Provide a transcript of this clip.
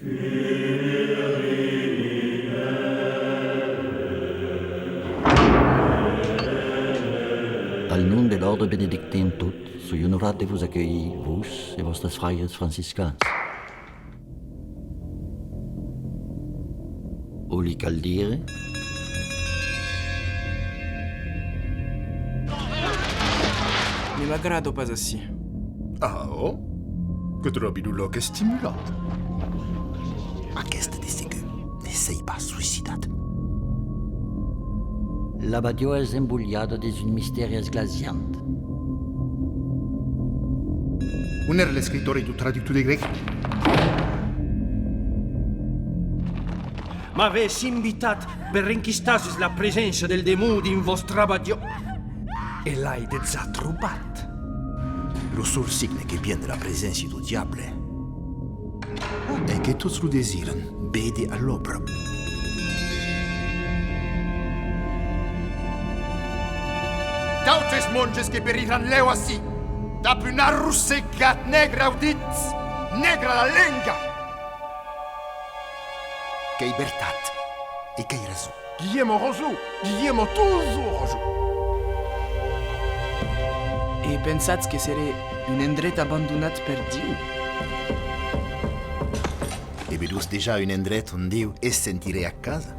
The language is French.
Al nom de l'ordre bénédictin tout, suis honorat de vous accueillir, vous et vostres frères franciscans. Oli cal dire? Mi m'aggrado pas assi. Ah, oh? Que trobi d'un loc estimulat. Aquesta de segur ne sei pas suicidat. L'abadio és embugliado des un mystérieux glaciant. Un era l'escrittore du traducteur grec. M'avessi invitat per rinchistasis la presenza del demudi in vostra abadio. E l'hai dezza trobat. Lo sol signe que vient de la présence du diable et que tous le désirent bede à l'opra. Tautes monges que periran leu assi. Da punarrus secat negra audits. Negra la lenga. Qu'ei bertat e qu'ei raison. Guillermo Rosu. Guillermo toujours Rosu. E pensats que seré un endret abandonat per Diu? E vedus déjà un endret on Dieu es sentiré a casa?